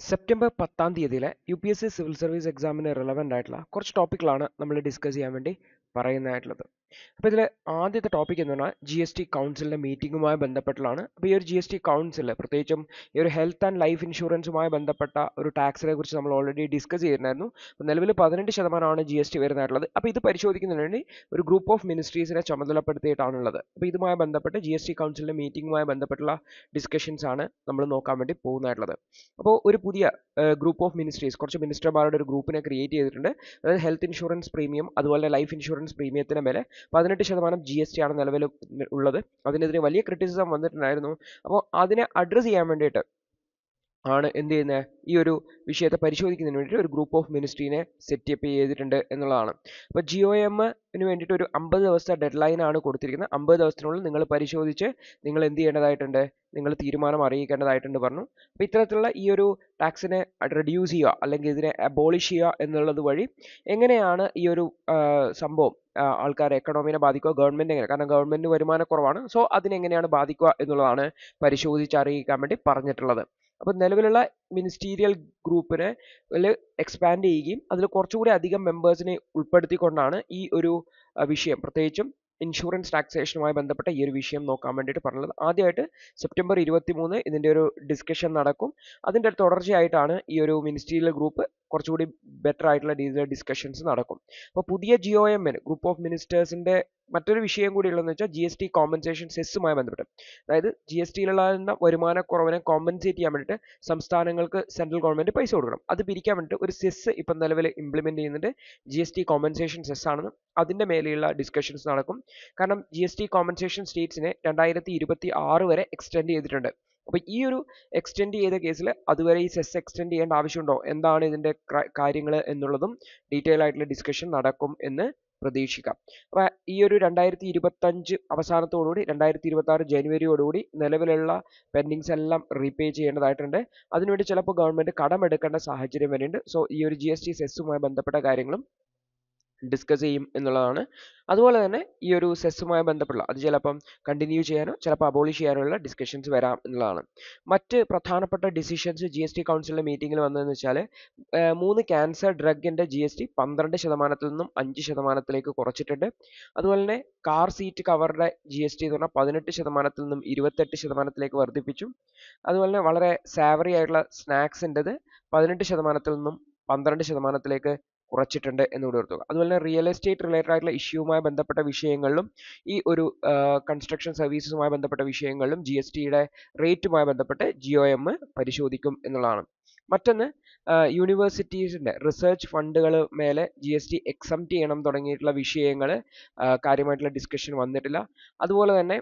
September 10-ാം തീയതിയിലെ UPSC civil service എക്സാമിന് relevant ആയിട്ടുള്ള കുറച്ച് ടോപ്പിക്കുകളാണ് നമ്മൾ ഡിസ്കസ് ചെയ്യാൻ വേണ്ടി പറയുന്നതായിട്ടുള്ളത്. അപ്പോൾ ഇതിൽ ആദ്യത്തെ ടോപ്പിക് എന്ന് പറഞ്ഞാൽ GST കൗൺസിലിൻ്റെ മീറ്റിംഗുമായി ബന്ധപ്പെട്ടുള്ളതാണ്. അപ്പോൾ ഈ ഒരു GST കൗൺസിൽ പ്രത്യേകിച്ചും ഈ ഒരു ഹെൽത്ത് ആൻഡ് ലൈഫ് ഇൻഷുറൻസുമായി ബന്ധപ്പെട്ട ഒരു ടാക്സിനെ കുറിച്ച് നമ്മൾ ഓൾറെഡി ഡിസ്കസ് ചെയ്തിരുന്നായിരുന്നു. അപ്പോൾ നിലവിൽ 18% GST വരുന്നതായിട്ടുള്ളത്. അപ്പോൾ ഇത് പരിശോധിക്കുന്നതിന് വേണ്ടി ഒരു ഗ്രൂപ്പ് ഓഫ് മിനിസ്ട്രീസിനെ ചുമതലപ്പെടുത്തിയിട്ടാണുള്ളത്. അപ്പോൾ ഇതുമായി ബന്ധപ്പെട്ട് GST കൗൺസിലിൻ്റെ മീറ്റിംഗുമായി ബന്ധപ്പെട്ടുള്ള ഡിസ്കഷൻസ് ആണ് നമ്മൾ നോക്കാൻ വേണ്ടി പോകുന്നതായിട്ടുള്ളത്. അപ്പോൾ ഒരു പുതിയ ഗ്രൂപ്പ് ഓഫ് മിനിസ്ട്രീസ്, കുറച്ച് മിനിസ്റ്റർമാരുടെ ഒരു ഗ്രൂപ്പിനെ ക്രിയേറ്റ് ചെയ്തിട്ടുണ്ട്. അതായത് ഹെൽത്ത് ഇൻഷുറൻസ് പ്രീമിയം അതുപോലെ ലൈഫ് ഇൻഷുറൻസ് പ്രീമിയത്തിന് മേലെ 18% GST ആണ് നിലവിൽ ഉള്ളത്. അതിനെതിരെ വലിയ ക്രിറ്റിസിസം വന്നിട്ടുണ്ടായിരുന്നു. അപ്പോൾ അതിനെ അഡ്രസ്സ് ചെയ്യാൻ വേണ്ടിയിട്ട് ആണ് എന്ത് ചെയ്യുന്നത്, ഈ ഒരു വിഷയത്തെ പരിശോധിക്കുന്നതിന് വേണ്ടിയിട്ട് ഒരു ഗ്രൂപ്പ് ഓഫ് മിനിസ്ട്രീനെ സെറ്റപ്പ് ചെയ്തിട്ടുണ്ട് എന്നുള്ളതാണ്. അപ്പോൾ GOMന് വേണ്ടിയിട്ട് ഒരു 50 ദിവസത്തെ ഡെഡ് ലൈൻ ആണ് കൊടുത്തിരിക്കുന്നത്. 50 ദിവസത്തിനുള്ളിൽ നിങ്ങൾ പരിശോധിച്ച് നിങ്ങൾ എന്ത് ചെയ്യേണ്ടതായിട്ടുണ്ട്, നിങ്ങൾ തീരുമാനം അറിയിക്കേണ്ടതായിട്ടുണ്ട് പറഞ്ഞു. അപ്പോൾ ഇത്തരത്തിലുള്ള ഈ ഒരു ടാക്സിനെ റെഡ്യൂസ് ചെയ്യുക അല്ലെങ്കിൽ ഇതിനെ അബോളിഷ് ചെയ്യുക എന്നുള്ളത് വഴി എങ്ങനെയാണ് ഈ ഒരു സംഭവം ആൾക്കാരെ എക്കണോമിനെ ബാധിക്കുക, ഗവൺമെൻറ് എങ്ങനെ, കാരണം ഗവൺമെൻറ് വരുമാനക്കുറവാണ്, സോ അതിനെങ്ങനെയാണ് ബാധിക്കുക എന്നുള്ളതാണ് പരിശോധിച്ച് അറിയിക്കാൻ വേണ്ടി പറഞ്ഞിട്ടുള്ളത്. അപ്പോൾ നിലവിലുള്ള മിനിസ്റ്റീരിയൽ ഗ്രൂപ്പിനെ എക്സ്പാൻഡ് ചെയ്യുകയും അതിൽ കുറച്ചുകൂടി അധികം മെമ്പേഴ്സിനെ ഉൾപ്പെടുത്തിക്കൊണ്ടാണ് ഈ ഒരു വിഷയം, പ്രത്യേകിച്ചും ഇൻഷുറൻസ് ടാക്സേഷനുമായി ബന്ധപ്പെട്ട ഈ ഒരു വിഷയം നോക്കാൻ വേണ്ടിയിട്ട് പറഞ്ഞത്. ആദ്യമായിട്ട് സെപ്റ്റംബർ 23 ഇതിൻ്റെ ഒരു ഡിസ്കഷൻ നടക്കും. അതിൻ്റെ തുടർച്ചയായിട്ടാണ് ഈ ഒരു മിനിസ്റ്റീരിയൽ ഗ്രൂപ്പ് കുറച്ചുകൂടി ബെറ്റർ ആയിട്ടുള്ള രീതിയിൽ ഡിസ്കഷൻസ് നടക്കും. അപ്പോൾ പുതിയ GOMന് ഗ്രൂപ്പ് ഓഫ് മിനിസ്റ്റേഴ്സിൻ്റെ മറ്റൊരു വിഷയം കൂടി ഉള്ളതെന്ന് വെച്ചാൽ GST കോമ്പൻസേഷൻ സെസ്സുമായി ബന്ധപ്പെട്ട്, അതായത് GSTയിലുള്ള വരുമാനക്കുറവിനെ കോമ്പൻസേറ്റ് ചെയ്യാൻ വേണ്ടിയിട്ട് സംസ്ഥാനങ്ങൾക്ക് സെൻട്രൽ ഗവൺമെൻറ് പൈസ കൊടുക്കണം. അത് പിരിക്കാൻ വേണ്ടിയിട്ട് ഒരു സെസ് ഇപ്പം നിലവിൽ ഇംപ്ലിമെൻറ്റ് ചെയ്യുന്നുണ്ട്. GST കോമ്പൻസേഷൻ സെസ് ആണെന്ന്. അതിൻ്റെ മേലെയുള്ള ഡിസ്കഷൻസ് നടക്കും. കാരണം GST കോമ്പൻസേഷൻ സ്റ്റേറ്റ്സിനെ 2026 വരെ എക്സ്റ്റെൻഡ് ചെയ്തിട്ടുണ്ട്. അപ്പോൾ ഈ ഒരു എക്സ്റ്റെൻഡ് ചെയ്ത കേസിൽ അതുവരെ ഈ സെസ് എക്സ്റ്റെൻഡ് ചെയ്യേണ്ട ആവശ്യമുണ്ടോ, എന്താണ് ഇതിൻ്റെ കാര്യങ്ങൾ എന്നുള്ളതും ഡീറ്റെയിൽ ആയിട്ടുള്ള ഡിസ്കഷൻ നടക്കും എന്ന് പ്രതീക്ഷിക്കാം. അപ്പോൾ ഈ ഒരു 2025 അവസാനത്തോടുകൂടി 2026 ജനുവരിയോടുകൂടി നിലവിലുള്ള പെൻഡിങ്സ് എല്ലാം റീപേ ചെയ്യേണ്ടതായിട്ടുണ്ട്. അതിനുവേണ്ടി ചിലപ്പോൾ ഗവൺമെൻറ് കടമെടുക്കേണ്ട സാഹചര്യം വരുന്നുണ്ട്. സോ ഈ ഒരു GST സെസ്സുമായി ബന്ധപ്പെട്ട കാര്യങ്ങളും ഡിസ്കസ് ചെയ്യും എന്നുള്ളതാണ്. അതുപോലെ തന്നെ ഈ ഒരു സെസ്സുമായി ബന്ധപ്പെട്ടുള്ള അത് ചിലപ്പം കണ്ടിന്യൂ ചെയ്യാനോ ചിലപ്പോൾ അബോളിഷ് ചെയ്യാനുള്ള ഡിസ്കഷൻസ് വരാം എന്നുള്ളതാണ്. മറ്റ് പ്രധാനപ്പെട്ട ഡിസിഷൻസ് GST കൗൺസിലിൻ്റെ മീറ്റിങ്ങിൽ വന്നതെന്ന് വെച്ചാൽ 3 ക്യാൻസർ ഡ്രഗിൻ്റെ GST 12% നിന്നും 5% കുറച്ചിട്ടുണ്ട്. അതുപോലെ തന്നെ കാർ സീറ്റ് കവറുടെ GST എന്ന് പറഞ്ഞാൽ 18% നിന്നും 28% വർദ്ധിപ്പിച്ചു. അതുപോലെ തന്നെ വളരെ സാവറി ആയിട്ടുള്ള സ്നാക്സിൻ്റെത് 18% നിന്നും 12% കുറച്ചിട്ടുണ്ട് എന്നുകൂടി ഓർക്കുക. അതുപോലെ തന്നെ റിയൽ എസ്റ്റേറ്റ് റിലേറ്റഡ് ആയിട്ടുള്ള ഇഷ്യൂവുമായി ബന്ധപ്പെട്ട വിഷയങ്ങളിലും ഈ ഒരു കൺസ്ട്രക്ഷൻ സർവീസസുമായി ബന്ധപ്പെട്ട വിഷയങ്ങളിലും GSTയുടെ റേറ്റുമായി ബന്ധപ്പെട്ട് GOM പരിശോധിക്കും എന്നുള്ളതാണ്. മറ്റൊന്ന് യൂണിവേഴ്സിറ്റീസിൻ്റെ റിസർച്ച് ഫണ്ടുകൾ മേലെ GST എക്സംപ്റ്റ് ചെയ്യണം തുടങ്ങിയിട്ടുള്ള വിഷയങ്ങൾ കാര്യമായിട്ടുള്ള ഡിസ്കഷൻ വന്നിട്ടില്ല. അതുപോലെ തന്നെ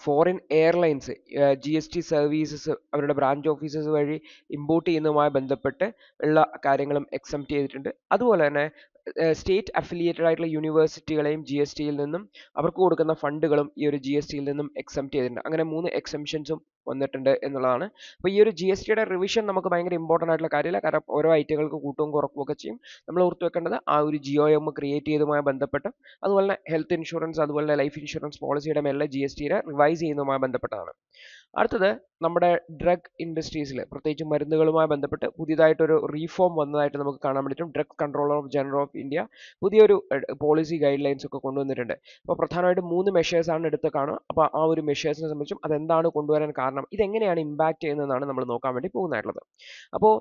ഫോറിൻ എയർലൈൻസ് GST സർവീസസ് അവരുടെ ബ്രാഞ്ച് ഓഫീസസ് വഴി ഇമ്പോർട്ട് ചെയ്യുന്നതുമായി ബന്ധപ്പെട്ട് ഉള്ള കാര്യങ്ങളും എക്സംപ്റ്റ് ചെയ്തിട്ടുണ്ട്. അതുപോലെ തന്നെ സ്റ്റേറ്റ് അഫിലിയേറ്റഡ് ആയിട്ടുള്ള യൂണിവേഴ്സിറ്റികളെയും GSTയിൽ നിന്നും അവർക്ക് കൊടുക്കുന്ന ഫണ്ടുകളും ഈ ഒരു GSTയിൽ നിന്നും എക്സംപ്റ്റ് ചെയ്തിട്ടുണ്ട്. അങ്ങനെ 3 എക്സംഷൻസും വന്നിട്ടുണ്ട് എന്നുള്ളതാണ്. അപ്പോൾ ഈ ഒരു GSTയുടെ റിവിഷൻ നമുക്ക് ഭയങ്കര ഇമ്പോർട്ടൻ്റ് ആയിട്ടുള്ള കാര്യമില്ല, കാരണം ഓരോ ഐറ്റങ്ങൾക്ക് കൂട്ടവും കുറക്കും ഒക്കെ ചെയ്യും. നമ്മൾ ഓർത്ത് വെക്കേണ്ടത് ആ ഒരു GOM ക്രിയേറ്റ് ചെയ്തതുമായി ബന്ധപ്പെട്ട്, അതുപോലെ തന്നെ ഹെൽത്ത് ഇൻഷുറൻസ് അതുപോലെ ലൈഫ് ഇൻഷുറൻസ് പോളിസിയുടെ മേലെ GSTയെ റിവൈസ് ചെയ്യുന്നതുമായി ബന്ധപ്പെട്ടാണ്. അടുത്തത് നമ്മുടെ ഡ്രഗ് ഇൻഡസ്ട്രീസിൽ പ്രത്യേകിച്ച് മരുന്നുകളുമായി ബന്ധപ്പെട്ട് പുതിയതായിട്ടൊരു റീഫോം വന്നതായിട്ട് നമുക്ക് കാണാൻ പറ്റും. Drug controller general of India പുതിയൊരു പോളിസി ഗൈഡ് ലൈൻസ് ഒക്കെ കൊണ്ടുവന്നിട്ടുണ്ട്. അപ്പോൾ പ്രധാനമായിട്ടും 3 മെഷേഴ്സാണ് എടുത്ത് കാണുക. അപ്പോൾ ആ ഒരു മെഷേഴ്സിനെ സംബന്ധിച്ചും അതെന്താണ് കൊണ്ടുവരാൻ കാരണം, ഇതെങ്ങനെയാണ് ഇമ്പാക്റ്റ് ചെയ്യുന്നതെന്നാണ് നമ്മൾ നോക്കാൻ വേണ്ടി പോകുന്നതായിട്ടുള്ളത്. അപ്പോൾ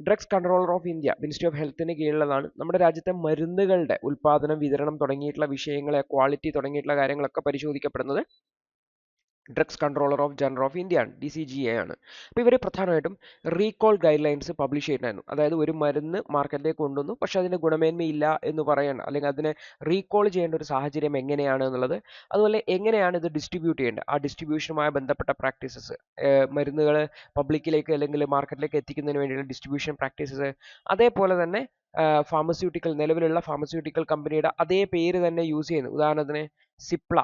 drugs controller of India ministry of ഹെൽത്തിന് കീഴിലുള്ളതാണ്. നമ്മുടെ രാജ്യത്തെ മരുന്നുകളുടെ ഉൽപ്പാദനം, വിതരണം തുടങ്ങിയിട്ടുള്ള വിഷയങ്ങളെ, ക്വാളിറ്റി തുടങ്ങിയിട്ടുള്ള കാര്യങ്ങളൊക്കെ പരിശോധിക്കപ്പെടുന്നത് drugs controller of general of India ആണ്, DCGA ആണ്. അപ്പോൾ ഇവർ പ്രധാനമായിട്ടും റീകോൾ ഗൈഡ് ലൈൻസ് പബ്ലിഷ് ചെയ്തിട്ടുണ്ടായിരുന്നു. അതായത് ഒരു മരുന്ന് മാർക്കറ്റിലേക്ക് കൊണ്ടുവന്നു, പക്ഷേ അതിന് ഗുണമേന്മയില്ല എന്ന് പറയണം, അല്ലെങ്കിൽ അതിനെ റീകോൾ ചെയ്യേണ്ട ഒരു സാഹചര്യം എങ്ങനെയാണ് എന്നുള്ളത്, അതുപോലെ എങ്ങനെയാണ് ഇത് ഡിസ്ട്രിബ്യൂട്ട് ചെയ്യേണ്ടത്, ആ ഡിസ്ട്രിബ്യൂഷനുമായി ബന്ധപ്പെട്ട പ്രാക്ടീസസ്, മരുന്നുകൾ പബ്ലിക്കിലേക്ക് അല്ലെങ്കിൽ മാർക്കറ്റിലേക്ക് എത്തിക്കുന്നതിന് വേണ്ടിയുള്ള ഡിസ്ട്രിബ്യൂഷൻ പ്രാക്ടീസസ്, അതേപോലെ തന്നെ ഫാർമസ്യൂട്ടിക്കൽ, നിലവിലുള്ള ഫാർമസ്യൂട്ടിക്കൽ കമ്പനിയുടെ അതേ പേര് തന്നെ യൂസ് ചെയ്യുന്നു. ഉദാഹരണത്തിന് സിപ്ല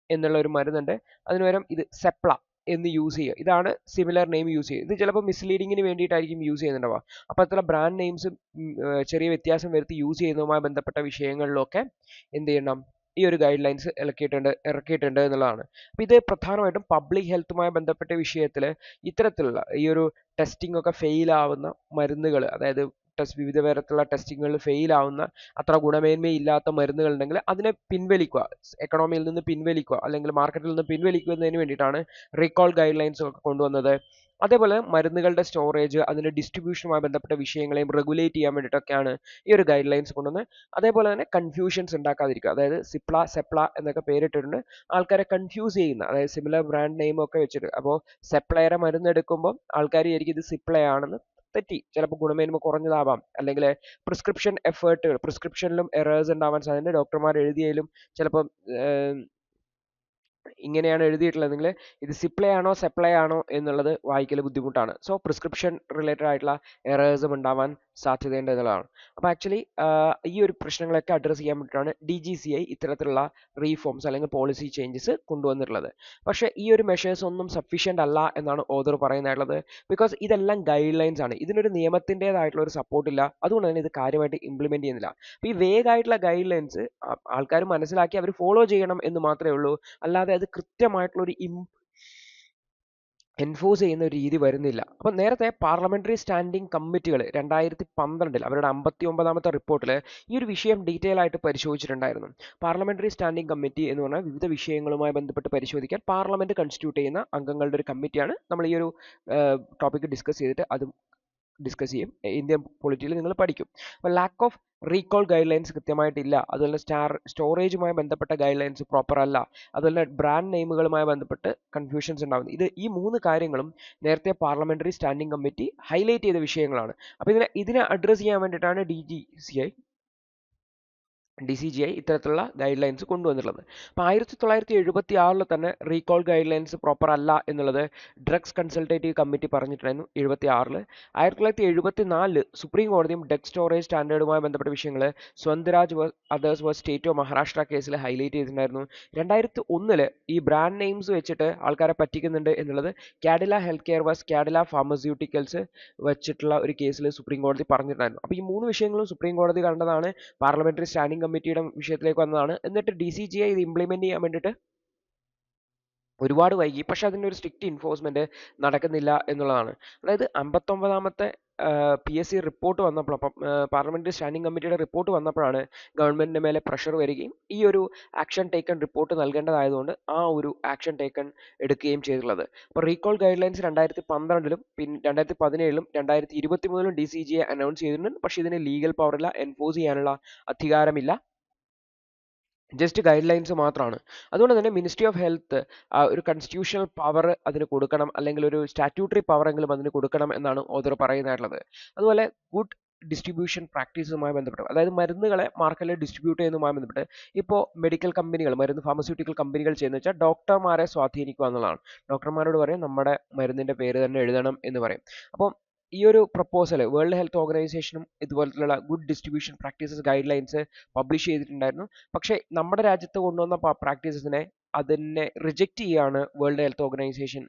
എന്നുള്ള ഒരു മരുന്നുണ്ട്, അതിന് പകരം ഇത് സെപ്ല എന്ന് യൂസ് ചെയ്യുക. ഇതാണ് സിമിലർ നെയിം യൂസ് ചെയ്യുക. ഇത് ചിലപ്പോൾ മിസ്ലീഡിങ്ങിന് വേണ്ടിയിട്ടായിരിക്കും യൂസ് ചെയ്യുന്നുണ്ടാവുക. അപ്പോൾ അത്ര ബ്രാൻഡ് നെയിംസും ചെറിയ വ്യത്യാസം വരുത്തി യൂസ് ചെയ്യുന്നതുമായി ബന്ധപ്പെട്ട വിഷയങ്ങളിലൊക്കെ എന്ത് ചെയ്യണം, ഈ ഒരു ഗൈഡ് ലൈൻസ് ഇറക്കിയിട്ടുണ്ട് എന്നുള്ളതാണ്. അപ്പോൾ ഇത് പ്രധാനമായിട്ടും പബ്ലിക് ഹെൽത്തുമായി ബന്ധപ്പെട്ട വിഷയത്തിൽ ഇത്തരത്തിലുള്ള ഈ ഒരു ടെസ്റ്റിംഗ് ഒക്കെ ഫെയിൽ ആവുന്ന മരുന്നുകൾ, അതായത് വിവിധ തരത്തിലുള്ള ടെസ്റ്റിങ്ങുകളിൽ ഫെയിൽ ആവുന്ന അത്ര ഗുണമേന്മയില്ലാത്ത മരുന്നുകൾ ഉണ്ടെങ്കിൽ അതിനെ പിൻവലിക്കുക, എക്കണോമിയിൽ നിന്ന് പിൻവലിക്കുക അല്ലെങ്കിൽ മാർക്കറ്റിൽ നിന്ന് പിൻവലിക്കുന്നതിന് വേണ്ടിയിട്ടാണ് റീകോൾ ഗൈഡ് ലൈൻസ് ഒക്കെ കൊണ്ടുവന്നത്. അതേപോലെ മരുന്നുകളുടെ സ്റ്റോറേജ്, അതിൻ്റെ ഡിസ്ട്രിബ്യൂഷനുമായി ബന്ധപ്പെട്ട വിഷയങ്ങളെയും റെഗുലേറ്റ് ചെയ്യാൻ വേണ്ടിയിട്ടൊക്കെയാണ് ഈ ഒരു ഗൈഡ് ലൈൻസ് കൊണ്ടുവന്നത്. അതേപോലെ തന്നെ കൺഫ്യൂഷൻസ് ഉണ്ടാക്കാതിരിക്കുക, അതായത് സിപ്ല സെപ്ല എന്നൊക്കെ പേരിട്ടിട്ടുണ്ട്, ആൾക്കാരെ കൺഫ്യൂസ് ചെയ്യുന്ന, അതായത് സിമിലർ ബ്രാൻഡ് നെയിം ഒക്കെ വെച്ചിട്ട്. അപ്പോൾ സെപ്ലയുടെ മരുന്ന് എടുക്കുമ്പോൾ ആൾക്കാർ വിചാരിക്കും ഇത് സിപ്ലയാണെന്ന്, തെറ്റി. ചിലപ്പോൾ ഗുണമേന്മ കുറഞ്ഞതാവാം, അല്ലെങ്കിൽ പ്രിസ്ക്രിപ്ഷനിലും എറേഴ്സ് ഉണ്ടാവാൻ സാധ്യത. ഡോക്ടർമാർ എഴുതിയാലും ചിലപ്പം ഇങ്ങനെയാണ് എഴുതിയിട്ടുള്ളതെങ്കിൽ ഇത് സിപ്ലയാണോ സെപ്ലയാണോ എന്നുള്ളത് വായിക്കൽ ബുദ്ധിമുട്ടാണ്. സോ പ്രിസ്ക്രിപ്ഷൻ റിലേറ്റഡ് ആയിട്ടുള്ള എറേഴ്സും ഉണ്ടാവാൻ സാധ്യതയുണ്ട് എന്നുള്ളതാണ്. അപ്പോൾ ആക്ച്വലി ഈ ഒരു പ്രശ്നങ്ങളൊക്കെ അഡ്രസ്സ് ചെയ്യാൻ വേണ്ടിയിട്ടാണ് DGCI ഇത്തരത്തിലുള്ള റീഫോംസ് അല്ലെങ്കിൽ പോളിസി ചേഞ്ചസ് കൊണ്ടുവന്നിട്ടുള്ളത്. പക്ഷേ ഈ ഒരു മെഷേഴ്സ് ഒന്നും സഫീഷ്യൻ്റ് അല്ല എന്നാണ് ഓതർ പറയുന്നത്. ബിക്കോസ് ഇതെല്ലാം ഗൈഡ് ലൈൻസ് ആണ്, ഇതിനൊരു നിയമത്തിൻ്റെതായിട്ടുള്ള ഒരു സപ്പോർട്ട് ഇല്ല. അതുകൊണ്ട് തന്നെ ഇത് കാര്യമായിട്ട് ഇംപ്ലിമെന്റ് ചെയ്യുന്നില്ല. അപ്പോൾ ഈ വേഗ് ആയിട്ടുള്ള ഗൈഡ് ലൈൻസ് ആൾക്കാർ മനസ്സിലാക്കി അവർ ഫോളോ ചെയ്യണം എന്ന് മാത്രമേ ഉള്ളൂ, അല്ലാതെ അത് കൃത്യമായിട്ടുള്ള ഒരു എൻഫോഴ്സ് ചെയ്യുന്ന ഒരു രീതി വരുന്നില്ല. അപ്പം നേരത്തെ പാർലമെന്ററി സ്റ്റാൻഡിംഗ് കമ്മിറ്റികൾ 2012 അവരുടെ 59ാമത്തെ റിപ്പോർട്ടിൽ ഈ ഒരു വിഷയം ഡീറ്റെയിൽ ആയിട്ട് പരിശോധിച്ചിട്ടുണ്ടായിരുന്നു. പാർലമെന്ററി സ്റ്റാൻഡിംഗ് കമ്മിറ്റി എന്ന് പറഞ്ഞാൽ വിവിധ വിഷയങ്ങളുമായി ബന്ധപ്പെട്ട് പരിശോധിക്കാൻ പാർലമെന്റ് കൺസ്റ്റിറ്റ്യൂട്ട് ചെയ്യുന്ന അംഗങ്ങളുടെ ഒരു കമ്മിറ്റിയാണ്. നമ്മൾ ഈ ഒരു ടോപ്പിക് ഡിസ്കസ് ചെയ്തിട്ട് അതും ഡിസ്കസ് ചെയ്യും, ഇന്ത്യൻ പൊളിറ്റിയിൽ നിങ്ങൾ പഠിക്കും. അപ്പോൾ lack of recall guidelines കൃത്യമായിട്ടില്ല, അതുപോലെ സ്റ്റോറേജുമായി ബന്ധപ്പെട്ട ഗൈഡ് ലൈൻസ് പ്രോപ്പർ അല്ല, അതുപോലെ ബ്രാൻഡ് നെയിമുകളുമായി ബന്ധപ്പെട്ട് കൺഫ്യൂഷൻസ് ഉണ്ടാകുന്നു. ഈ 3 കാര്യങ്ങളും നേരത്തെ പാർലമെന്ററി സ്റ്റാൻഡിംഗ് കമ്മിറ്റി ഹൈലൈറ്റ് ചെയ്ത വിഷയങ്ങളാണ്. അപ്പോൾ ഇതിനെ അഡ്രസ്സ് ചെയ്യാൻ വേണ്ടിയിട്ടാണ് DCGI ഇത്തരത്തിലുള്ള ഗൈഡ് ലൈൻസ് കൊണ്ടുവന്നിട്ടുള്ളത്. അപ്പോൾ 1976 തന്നെ റീകോൾ ഗൈഡ് ലൈൻസ് പ്രോപ്പർ അല്ല എന്നുള്ളത് ഡ്രഗ്സ് കൺസൾട്ടേറ്റീവ് കമ്മിറ്റി പറഞ്ഞിട്ടുണ്ടായിരുന്നു 76. 1974 സുപ്രീം കോടതിയും ഡ്രഗ് സ്റ്റോറേജ് സ്റ്റാൻഡേർഡുമായി ബന്ധപ്പെട്ട വിഷയങ്ങൾ Swantraj others versus state of Maharashtra കേസിൽ ഹൈലൈറ്റ് ചെയ്തിട്ടുണ്ടായിരുന്നു. 2001 ഈ ബ്രാൻഡ് നെയിംസ് വെച്ചിട്ട് ആൾക്കാരെ പറ്റിക്കുന്നുണ്ട് എന്നുള്ളത് Cadila health care versus Cadila pharmaceuticals വെച്ചിട്ടുള്ള ഒരു കേസിൽ സുപ്രീം കോടതി പറഞ്ഞിട്ടുണ്ടായിരുന്നു. അപ്പോൾ ഈ 3 വിഷയങ്ങളും സുപ്രീം കോടതി കണ്ടതാണ്, പാർലമെന്ററി സ്റ്റാൻഡിംഗ് കമ്മിറ്റിയുടെ വിഷയത്തിലേക്ക് വന്നതാണ്. എന്നിട്ട് DCGI ഇത് ഇംപ്ലിമെന്റ് ചെയ്യാൻ വേണ്ടിയിട്ട് ഒരുപാട് വൈകി. പക്ഷെ അതിൻ്റെ ഒരു സ്ട്രിക്റ്റ് എൻഫോഴ്സ്മെന്റ് നടക്കുന്നില്ല എന്നുള്ളതാണ്. അതായത് 59ാമത്തെ PSC റിപ്പോർട്ട് വന്നപ്പോൾ, പാർലമെന്ററി സ്റ്റാൻഡിംഗ് കമ്മിറ്റിയുടെ റിപ്പോർട്ട് വന്നപ്പോഴാണ് ഗവൺമെന്റിന്റെ മേലെ പ്രഷർ വരികയും ഈ ഒരു ആക്ഷൻ ടേക്കൺ റിപ്പോർട്ട് നൽകേണ്ടതായതുകൊണ്ട് ആ ഒരു ആക്ഷൻ ടേക്കൺ എടുക്കുകയും ചെയ്തിട്ടുള്ളത്. അപ്പോൾ റീകോൾ ഗൈഡ് ലൈൻസ് 2012 പിന്നെ 2017 2023 DCGI അനൗൺസ് ചെയ്തിട്ടുണ്ട്. പക്ഷേ ഇതിന് ലീഗൽ പവറില്ല, എൻഫോഴ്സ് ചെയ്യാനുള്ള അധികാരമില്ല, ജസ്റ്റ് ഗൈഡ് ലൈൻസ് മാത്രമാണ്. അതുകൊണ്ട് തന്നെ മിനിസ്ട്രി ഓഫ് ഹെൽത്ത് ഒരു കോൺസ്റ്റിറ്റ്യൂഷണൽ പവർ അതിന് കൊടുക്കണം, അല്ലെങ്കിൽ ഒരു സ്റ്റാറ്റ്യൂട്ടറി പവർ എങ്കിലും അതിന് കൊടുക്കണം എന്നാണ് ഓതർ പറയുന്നതായിട്ടുള്ളത്. അതുപോലെ ഗുഡ് ഡിസ്ട്രിബ്യൂഷൻ പ്രാക്ടീസുമായി ബന്ധപ്പെട്ട്, അതായത് മരുന്നുകളെ മാർക്കറ്റിൽ ഡിസ്ട്രിബ്യൂട്ട് ചെയ്യുന്നതുമായി ബന്ധപ്പെട്ട് ഇപ്പോൾ മെഡിക്കൽ കമ്പനികൾ, ഫാർമസ്യൂട്ടിക്കൽ കമ്പനികൾ ചെയ്യുന്നത് വെച്ചാൽ ഡോക്ടർമാരെ സ്വാധീനിക്കുക എന്നുള്ളതാണ്. ഡോക്ടർമാരോട് പറയും നമ്മുടെ മരുന്നിൻ്റെ പേര് തന്നെ എഴുതണം എന്ന് പറയും. അപ്പം ഈ ഒരു പ്രപ്പോസൽ വേൾഡ് ഹെൽത്ത് ഓർഗനൈസേഷനും ഇതുപോലത്തുള്ള good distribution practices guidelines publish ചെയ്തിട്ടുണ്ടായിരുന്നു. പക്ഷേ നമ്മുടെ രാജ്യത്ത് കൊണ്ടുവന്ന പ്രാക്ടീസസിനെ അതിനെ റിജക്റ്റ് ചെയ്യുകയാണ് വേൾഡ് ഹെൽത്ത് ഓർഗനൈസേഷൻ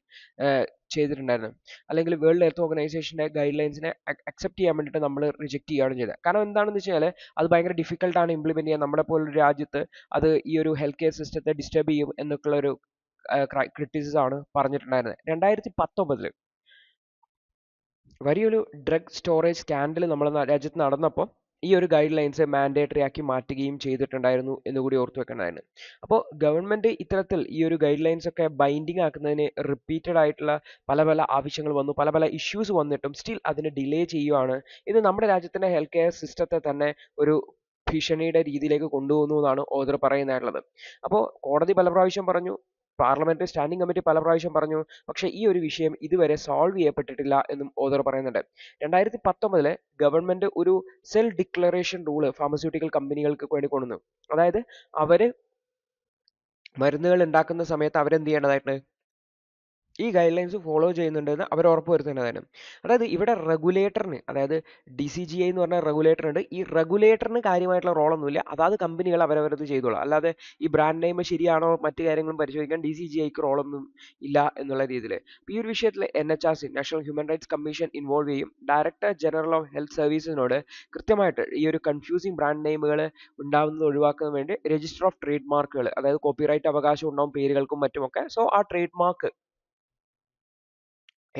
ചെയ്തിട്ടുണ്ടായിരുന്നത്. അല്ലെങ്കിൽ വേൾഡ് ഹെൽത്ത് ഓർഗനൈസേഷൻ്റെ ഗൈഡ് ലൈൻസിനെ അക്സെപ്റ്റ് ചെയ്യാൻ വേണ്ടിയിട്ട് നമ്മൾ റിജക്റ്റ് ചെയ്യുകയാണ് ചെയ്തത്. കാരണം എന്താണെന്ന് വെച്ചാൽ അത് ഭയങ്കര ഡിഫിക്കൽട്ടാണ് ഇംപ്ലിമെൻറ്റ് ചെയ്യാൻ. നമ്മുടെ പോലൊരു രാജ്യത്ത് അത് ഈ ഒരു ഹെൽത്ത് കെയർ സിസ്റ്റത്തെ ഡിസ്റ്റർബ് ചെയ്യും എന്നൊക്കെയുള്ളൊരു ക്രിറ്റിസിസം ആണ് പറഞ്ഞിട്ടുണ്ടായിരുന്നത്. 2019 വലിയൊരു ഡ്രഗ് സ്റ്റോറേജ് സ്കാൻഡൽ നമ്മുടെ രാജ്യത്ത് നടന്നപ്പോൾ ഈ ഒരു ഗൈഡ് ലൈൻസ് മാൻഡേറ്ററി ആക്കി മാറ്റുകയും ചെയ്തിട്ടുണ്ടായിരുന്നു എന്നുകൂടി ഓർത്തു വെക്കേണ്ടതാണ്. അപ്പോൾ ഗവൺമെന്റ് ഇത്തരത്തിൽ ഈ ഒരു ഗൈഡ് ലൈൻസ് ഒക്കെ ബൈൻഡിങ് ആക്കുന്നതിന് റിപ്പീറ്റഡ് ആയിട്ടുള്ള പല ആവശ്യങ്ങൾ വന്നു, പല ഇഷ്യൂസ് വന്നിട്ടും സ്റ്റിൽ അതിന് ഡിലേ ചെയ്യുവാണ്. ഇത് നമ്മുടെ രാജ്യത്തിന്റെ ഹെൽത്ത് കെയർ സിസ്റ്റത്തെ തന്നെ ഒരു ഭീഷണിയുടെ രീതിയിലേക്ക് കൊണ്ടുപോകുന്നു എന്നാണ് ഓതർ പറയുന്നതായിട്ടുള്ളത്. അപ്പോൾ കോടതി പല പ്രാവശ്യം പറഞ്ഞു, പാർലമെന്ററി സ്റ്റാൻഡിംഗ് കമ്മിറ്റി പല പ്രാവശ്യം പറഞ്ഞു, പക്ഷേ ഈ ഒരു വിഷയം ഇതുവരെ സോൾവ് ചെയ്യപ്പെട്ടിട്ടില്ല എന്നും ഓതർ പറയുന്നുണ്ട്. 2019 ഗവൺമെന്റ് ഒരു സെൽഫ് ഡിക്ലറേഷൻ റൂള് ഫാർമസ്യൂട്ടിക്കൽ കമ്പനികൾക്ക് വേണ്ടി കൊണ്ടുവന്നു. അതായത് അവര് മരുന്നുകൾ ഉണ്ടാക്കുന്ന സമയത്ത് അവരെന്ത് ചെയ്യേണ്ടതായിട്ട് ഈ ഗൈഡ് ലൈൻസ് ഫോളോ ചെയ്യുന്നുണ്ടെന്ന് അവർ ഉറപ്പ് വരുത്തേണ്ടതാണ്. അതായത് ഇവിടെ റെഗുലേറ്ററിന്, അതായത് DCGI എന്ന് പറഞ്ഞ റെഗുലേറ്റർ ഉണ്ട്. ഈ റെഗുലേറ്ററിന് കാര്യമായിട്ടുള്ള റോളൊന്നുമില്ല. അതാത് കമ്പനികൾ അവരവരത് ചെയ്തോളാം. അല്ലാതെ ഈ ബ്രാൻഡ് നെയിം ശരിയാണോ മറ്റു കാര്യങ്ങളും പരിശോധിക്കാൻ DCGIക്ക് റോളൊന്നും ഇല്ല എന്നുള്ള രീതിയിൽ. ഈ ഒരു വിഷയത്തിൽ NHRC national human rights commission involve ചെയ്യും. ഡയറക്ടർ ജനറൽ ഓഫ് ഹെൽത്ത് സർവീസിനോട് കൃത്യമായിട്ട് ഈ ഒരു കൺഫ്യൂസിങ് ബ്രാൻഡ് നെയിമുകൾ ഉണ്ടാവുന്നത് ഒഴിവാക്കാൻ വേണ്ടി രജിസ്റ്റർ ഓഫ് ട്രേഡ് മാർക്കുകൾ, അതായത് കോപ്പിറൈറ്റ് അവകാശം ഉണ്ടാവും പേരുകൾക്കും മറ്റുമൊക്കെ. സോ ആ ട്രേഡ് മാർക്ക്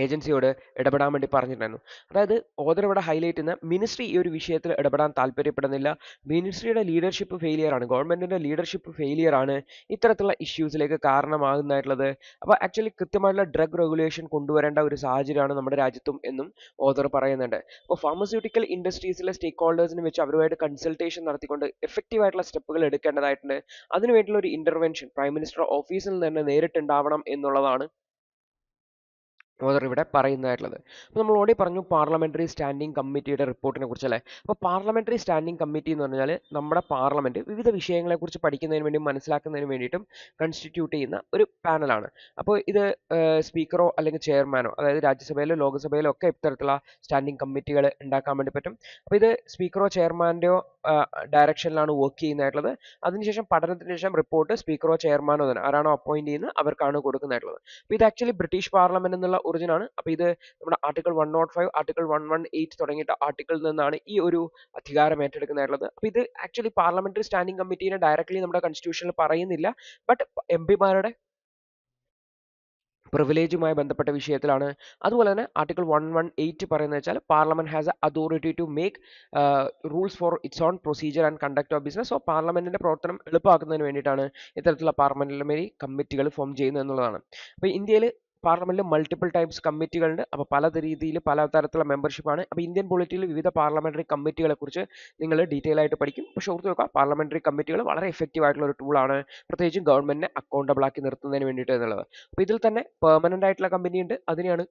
ഏജൻസിയോട് ഇടപെടാൻ വേണ്ടി പറഞ്ഞിട്ടുണ്ടായിരുന്നു. അതായത് ഓദർ ഇവിടെ ഹൈലൈറ്റ് ചെയ്യുന്ന മിനിസ്ട്രി ഈ ഒരു വിഷയത്തിൽ ഇടപെടാൻ താല്പര്യപ്പെടുന്നില്ല. മിനിസ്ട്രിയുടെ ലീഡർഷിപ്പ് ഫെയിലിയർ ആണ്, ഗവൺമെന്റിന്റെ ലീഡർഷിപ്പ് ഫെയിലിയർ ആണ് ഇത്തരത്തിലുള്ള ഇഷ്യൂസിലേക്ക് കാരണമാകുന്നതായിട്ടുള്ളത്. അപ്പോൾ ആക്ച്വലി കൃത്യമായിട്ടുള്ള ഡ്രഗ് റെഗുലേഷൻ കൊണ്ടുവരേണ്ട ഒരു സാഹചര്യമാണ് നമ്മുടെ രാജ്യത്തും എന്നും ഓദർ പറയുന്നുണ്ട്. അപ്പോൾ ഫാർമസ്യൂട്ടിക്കൽ ഇൻഡസ്ട്രീസിലെ സ്റ്റേക്ക് ഹോൾഡേഴ്സിനെ വെച്ച് അവരുമായിട്ട് കൺസൾട്ടേഷൻ നടത്തിക്കൊണ്ട് എഫക്റ്റീവ് ആയിട്ടുള്ള സ്റ്റെപ്പുകൾ എടുക്കേണ്ടതായിട്ടുണ്ട്. അതിനുവേണ്ടിയുള്ള ഒരു ഇന്റർവെൻഷൻ പ്രൈം മിനിസ്റ്റർ ഓഫീസിൽ നിന്ന് നേരിട്ടുണ്ടാവണം എന്നുള്ളതാണ് ഓദർ ഇവിടെ പറയുന്നതായിട്ടുള്ളത്. അപ്പോൾ നമ്മൾ ഓൾറെഡി പറഞ്ഞു പാർലമെന്ററി സ്റ്റാൻഡിംഗ് കമ്മിറ്റിയുടെ റിപ്പോർട്ടിനെ കുറിച്ചല്ലേ. അപ്പോൾ പാർലമെന്ററി സ്റ്റാൻഡിംഗ് കമ്മിറ്റി എന്ന് പറഞ്ഞാൽ നമ്മുടെ പാർലമെന്റ് വിവിധ വിഷയങ്ങളെക്കുറിച്ച് പഠിക്കുന്നതിന് വേണ്ടി മനസ്സിലാക്കുന്നതിന് വേണ്ടിയിട്ടും കൺസ്റ്റിറ്റ്യൂട്ട് ചെയ്യുന്ന ഒരു പാനലാണ്. അപ്പോൾ ഇത് സ്പീക്കറോ അല്ലെങ്കിൽ ചെയർമാനോ, അതായത് രാജ്യസഭയിലോ ലോക്സഭയിലോ ഒക്കെ ഇത്തരത്തിലുള്ള സ്റ്റാൻഡിംഗ് കമ്മിറ്റികൾ ഉണ്ടാക്കാൻ വേണ്ടി പറ്റും. അപ്പോൾ ഇത് സ്പീക്കറോ ചെയർമാൻ്റെയോ ഡയറക്ഷനിലാണ് വർക്ക് ചെയ്യുന്നതായിട്ടുള്ളത്. അതിനുശേഷം പഠനത്തിന് ശേഷം റിപ്പോർട്ട് സ്പീക്കറോ ചെയർമാനോ തന്നെ ആരാണോ അപ്പോയിന്റ് ചെയ്യുന്നത് അവർക്കാണ് കൊടുക്കുന്നതായിട്ടുള്ളത്. അപ്പോൾ ഇത് ആക്ച്വലി ബ്രിട്ടീഷ് പാർലമെന്റ് എന്നുള്ള ഒറിജിൻ ആണ്. അപ്പോൾ ഇത് നമ്മുടെ ആർട്ടിക്കിൾ 105, ആർട്ടിക്കിൾ 118 തുടങ്ങിയിട്ട് ആർട്ടിക്കിളിൽ നിന്നാണ് ഈ ഒരു അധികാരം ഏറ്റെടുക്കുന്നതായിട്ടുള്ളത്. അപ്പോൾ ഇത് ആക്ച്വലി പാർലമെന്ററി സ്റ്റാൻഡിംഗ് കമ്മിറ്റീനെ ഡയറക്ട്ലി നമ്മുടെ കോൺസ്റ്റിറ്റ്യൂഷനിൽ പറയുന്നില്ല. ബട്ട് MP-മാരുടെ പ്രിവിലേജുമായി ബന്ധപ്പെട്ട വിഷയത്തിലാണ്. അതുപോലെ തന്നെ ആർട്ടിക്കിൾ 118 പറയുന്നത് വെച്ചാൽ parliament has a authority to make rules for its own procedure and conduct of business. So പാർലമെന്റിന്റെ പ്രവർത്തനം എളുപ്പമാക്കുന്നതിന് വേണ്ടിയിട്ടാണ് ഇത്തരത്തിലുള്ള പാർലമെന്ററി കമ്മിറ്റികൾ ഫോം ചെയ്യുന്നത് എന്നുള്ളതാണ്. അപ്പോൾ ഇന്ത്യയിൽ പാർലമെന്റിൽ മൾട്ടിപ്പിൾ ടൈപ്സ് കമ്മിറ്റികളുണ്ട്. അപ്പോൾ പല രീതിയിൽ പല തരത്തിലുള്ള മെമ്പർഷിപ്പാണ്. അപ്പോൾ ഇന്ത്യൻ പൊളിറ്റിയിൽ വിവിധ പാർലമെന്ററി കമ്മിറ്റികളെ കുറിച്ച് നിങ്ങൾ ഡീറ്റെയിൽ ആയിട്ട് പഠിക്കും. പക്ഷേ ഓർത്ത് വെക്കുക, പാർലമെന്ററി കമ്മിറ്റികൾ വളരെ എഫക്റ്റീവ് ആയിട്ടുള്ള ഒരു ടൂളാണ്, പ്രത്യേകിച്ചും ഗവൺമെന്റിനെ അക്കൗണ്ടബിൾ ആക്കി നിർത്തുന്നതിന് വേണ്ടിയിട്ട് എന്നുള്ളത്. അപ്പോൾ ഇതിൽ തന്നെ പെർമനന്റ് ആയിട്ടുള്ള കമ്മിറ്റി ഉണ്ട്, അതിനെയാണ്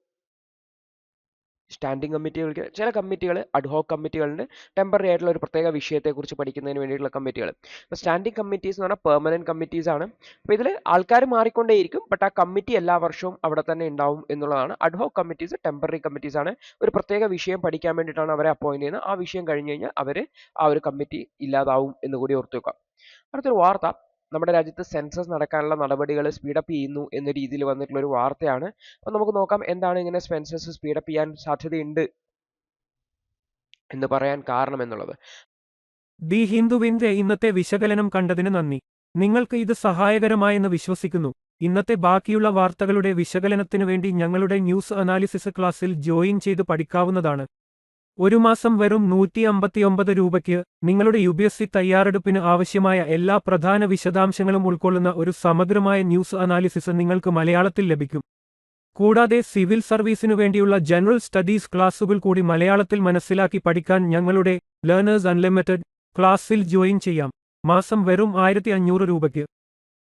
സ്റ്റാൻഡിംഗ് കമ്മിറ്റികൾക്ക്. ചില കമ്മിറ്റികൾ അഡ്ഹോക്ക് കമ്മിറ്റികളുണ്ട്, ടെമ്പററി ആയിട്ടുള്ള ഒരു പ്രത്യേക വിഷയത്തെക്കുറിച്ച് പഠിക്കുന്നതിന് വേണ്ടിയിട്ടുള്ള കമ്മിറ്റികൾ. അപ്പോൾ സ്റ്റാൻഡിംഗ് കമ്മിറ്റീസ് എന്ന് പറഞ്ഞാൽ പെർമനന്റ് കമ്മിറ്റീസ് ആണ്. അപ്പോൾ ഇതിൽ ആൾക്കാർ മാറിക്കൊണ്ടേയിരിക്കും, ബട്ട് ആ കമ്മിറ്റി എല്ലാ വർഷവും അവിടെ തന്നെ ഉണ്ടാവും എന്നുള്ളതാണ്. അഡ്ഹോക്ക് കമ്മിറ്റീസ് ടെമ്പററി കമ്മിറ്റീസ് ആണ്. ഒരു പ്രത്യേക വിഷയം പഠിക്കാൻ വേണ്ടിയിട്ടാണ് അവരെ അപ്പോയിന്റ് ചെയ്യുന്നത്. ആ വിഷയം കഴിഞ്ഞ് കഴിഞ്ഞാൽ അവർ ആ ഒരു കമ്മിറ്റി ഇല്ലാതാവും എന്ന് കൂടി ഓർത്ത് വെക്കാം. അടുത്തൊരു വാർത്ത, നമ്മുടെ രാജ്യത്ത് സെൻസസ് നടക്കാനുള്ള നടപടികൾ സ്പീഡപ്പ് ചെയ്യുന്നു എന്ന രീതിയിൽ വന്നിട്ടുള്ള ഒരു വാർത്തയാണ്. അപ്പോൾ നമുക്ക് നോക്കാം എന്താണ് ഇങ്ങനെ സെൻസസ് സ്പീഡപ്പ് ചെയ്യാൻ സാധ്യതയുണ്ട് എന്ന് പറയാൻ കാരണം എന്നുള്ളത്. ദി ഹിന്ദുവിന്റെ ഇന്നത്തെ വിശകലനം കണ്ടതിന് നന്ദി. നിങ്ങൾക്ക് ഇത് സഹായകരമായെന്ന് വിശ്വസിക്കുന്നു. ഇന്നത്തെ ബാക്കിയുള്ള വാർത്തകളുടെ വിശകലനത്തിനു വേണ്ടി ഞങ്ങളുടെ ന്യൂസ് അനാലിസിസ് ക്ലാസ്സിൽ ജോയിൻ ചെയ്ത് പഠിക്കാവുന്നതാണ്. ഒരു മാസം വെറും 159 രൂപയ്ക്ക് നിങ്ങളുടെ UPSC തയ്യാറെടുപ്പിന് ആവശ്യമായ എല്ലാ പ്രധാന വിശദാംശങ്ങളും ഉൾക്കൊള്ളുന്ന ഒരു സമഗ്രമായ ന്യൂസ് അനാലിസിസ് നിങ്ങൾക്ക് മലയാളത്തിൽ ലഭിക്കും. കൂടാതെ സിവിൽ സർവീസിനു വേണ്ടിയുള്ള ജനറൽ സ്റ്റഡീസ് ക്ലാസുകൾ കൂടി മലയാളത്തിൽ മനസ്സിലാക്കി പഠിക്കാൻ ഞങ്ങളുടെ ലേണേഴ്സ് അൺലിമിറ്റഡ് ക്ലാസ്സിൽ ജോയിൻ ചെയ്യാം. മാസം വെറും 1500 രൂപയ്ക്ക്.